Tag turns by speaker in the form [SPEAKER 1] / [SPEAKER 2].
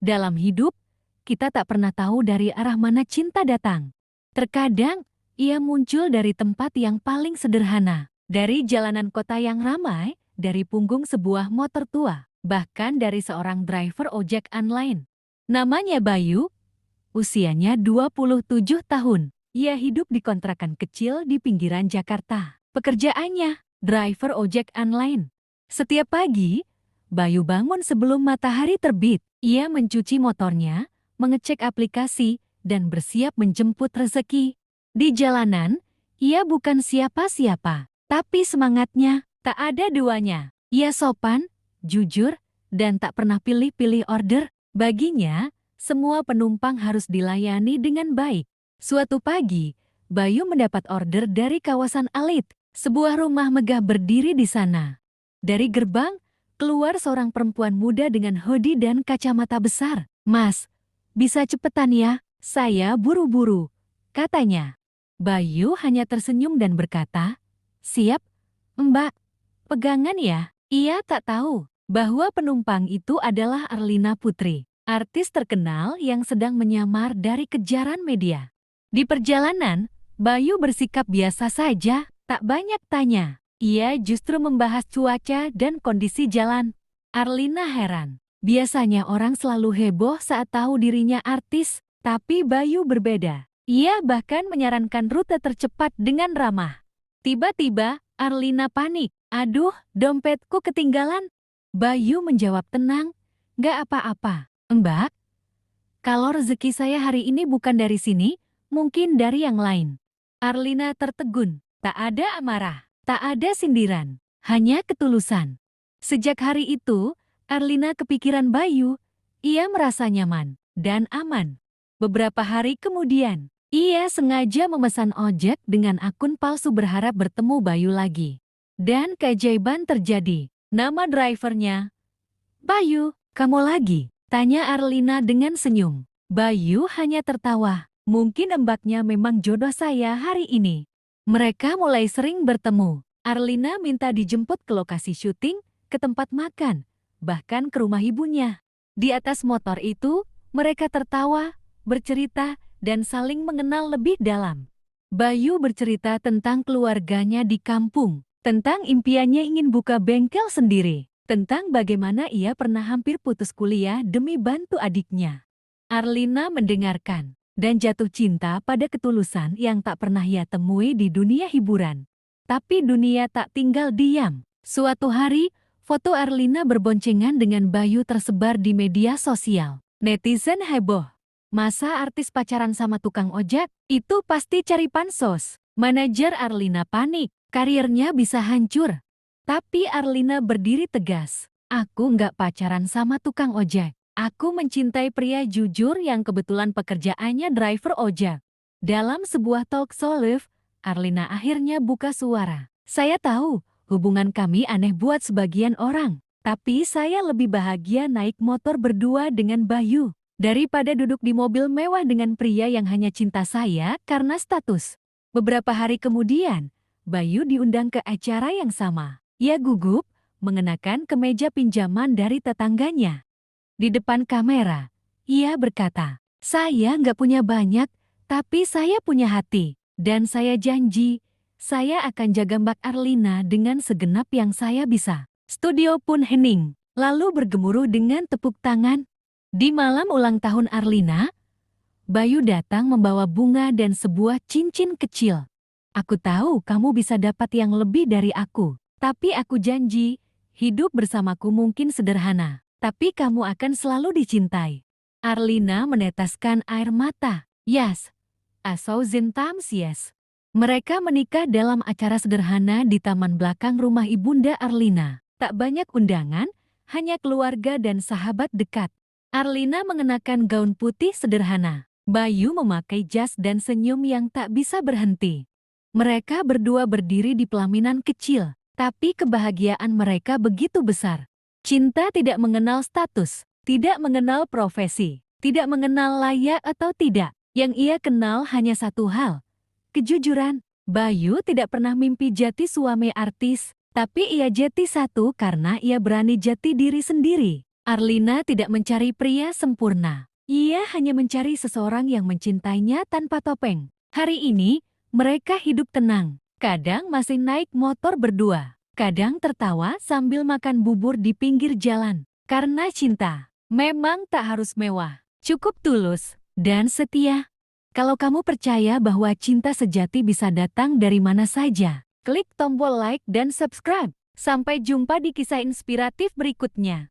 [SPEAKER 1] Dalam hidup, kita tak pernah tahu dari arah mana cinta datang. Terkadang, ia muncul dari tempat yang paling sederhana, dari jalanan kota yang ramai, dari punggung sebuah motor tua, bahkan dari seorang driver ojek online. Namanya Bayu, usianya 27 tahun. Ia hidup di kontrakan kecil di pinggiran Jakarta. Pekerjaannya, driver ojek online. Setiap pagi, Bayu bangun sebelum matahari terbit. Ia mencuci motornya, mengecek aplikasi, dan bersiap menjemput rezeki. Di jalanan, ia bukan siapa-siapa, tapi semangatnya tak ada duanya. Ia sopan, jujur, dan tak pernah pilih-pilih order. Baginya, semua penumpang harus dilayani dengan baik. Suatu pagi, Bayu mendapat order dari kawasan Alit, sebuah rumah megah berdiri di sana. Dari gerbang, keluar seorang perempuan muda dengan hoodie dan kacamata besar. "Mas, bisa cepetan ya, saya buru-buru," katanya. Bayu hanya tersenyum dan berkata, "Siap, Mbak. Pegangan ya." Ia tak tahu bahwa penumpang itu adalah Arlina Putri, artis terkenal yang sedang menyamar dari kejaran media. Di perjalanan, Bayu bersikap biasa saja, tak banyak tanya. Ia justru membahas cuaca dan kondisi jalan. Arlina heran. Biasanya orang selalu heboh saat tahu dirinya artis, tapi Bayu berbeda. Ia bahkan menyarankan rute tercepat dengan ramah. Tiba-tiba, Arlina panik. "Aduh, dompetku ketinggalan." Bayu menjawab tenang, "Gak apa-apa, Mbak. Kalau rezeki saya hari ini bukan dari sini, mungkin dari yang lain." Arlina tertegun. Tak ada amarah, tak ada sindiran, hanya ketulusan. Sejak hari itu, Arlina kepikiran Bayu. Ia merasa nyaman dan aman. Beberapa hari kemudian, ia sengaja memesan ojek dengan akun palsu berharap bertemu Bayu lagi. Dan keajaiban terjadi. Nama drivernya, "Bayu, kamu lagi?" tanya Arlina dengan senyum. Bayu hanya tertawa. "Mungkin embaknya memang jodoh saya hari ini." Mereka mulai sering bertemu. Arlina minta dijemput ke lokasi syuting, ke tempat makan, bahkan ke rumah ibunya. Di atas motor itu, mereka tertawa, bercerita, dan saling mengenal lebih dalam. Bayu bercerita tentang keluarganya di kampung, tentang impiannya ingin buka bengkel sendiri, tentang bagaimana ia pernah hampir putus kuliah demi bantu adiknya. Arlina mendengarkan dan jatuh cinta pada ketulusan yang tak pernah ia temui di dunia hiburan. Tapi dunia tak tinggal diam. Suatu hari, foto Arlina berboncengan dengan Bayu tersebar di media sosial. Netizen heboh. "Masa artis pacaran sama tukang ojek? Itu pasti cari pansos." Manajer Arlina panik, karirnya bisa hancur. Tapi Arlina berdiri tegas. "Aku nggak pacaran sama tukang ojek. Aku mencintai pria jujur yang kebetulan pekerjaannya driver ojek." Dalam sebuah talk show live, Arlina akhirnya buka suara. "Saya tahu, hubungan kami aneh buat sebagian orang. Tapi saya lebih bahagia naik motor berdua dengan Bayu daripada duduk di mobil mewah dengan pria yang hanya cinta saya karena status." Beberapa hari kemudian, Bayu diundang ke acara yang sama. Ia gugup, mengenakan kemeja pinjaman dari tetangganya. Di depan kamera, ia berkata, "Saya nggak punya banyak, tapi saya punya hati. Dan saya janji, saya akan jaga Mbak Arlina dengan segenap yang saya bisa." Studio pun hening, lalu bergemuruh dengan tepuk tangan. Di malam ulang tahun Arlina, Bayu datang membawa bunga dan sebuah cincin kecil. "Aku tahu kamu bisa dapat yang lebih dari aku, tapi aku janji, hidup bersamaku mungkin sederhana, tapi kamu akan selalu dicintai." Arlina meneteskan air mata. "Yes, a thousand times yes." Mereka menikah dalam acara sederhana di taman belakang rumah ibunda Arlina. Tak banyak undangan, hanya keluarga dan sahabat dekat. Arlina mengenakan gaun putih sederhana. Bayu memakai jas dan senyum yang tak bisa berhenti. Mereka berdua berdiri di pelaminan kecil, tapi kebahagiaan mereka begitu besar. Cinta tidak mengenal status, tidak mengenal profesi, tidak mengenal layak atau tidak. Yang ia kenal hanya satu hal, kejujuran. Bayu tidak pernah mimpi jadi suami artis, tapi ia jati satu karena ia berani jati diri sendiri. Arlina tidak mencari pria sempurna. Ia hanya mencari seseorang yang mencintainya tanpa topeng. Hari ini, mereka hidup tenang. Kadang masih naik motor berdua. Kadang tertawa sambil makan bubur di pinggir jalan. Karena cinta memang tak harus mewah. Cukup tulus dan setia. Kalau kamu percaya bahwa cinta sejati bisa datang dari mana saja, klik tombol like dan subscribe. Sampai jumpa di kisah inspiratif berikutnya.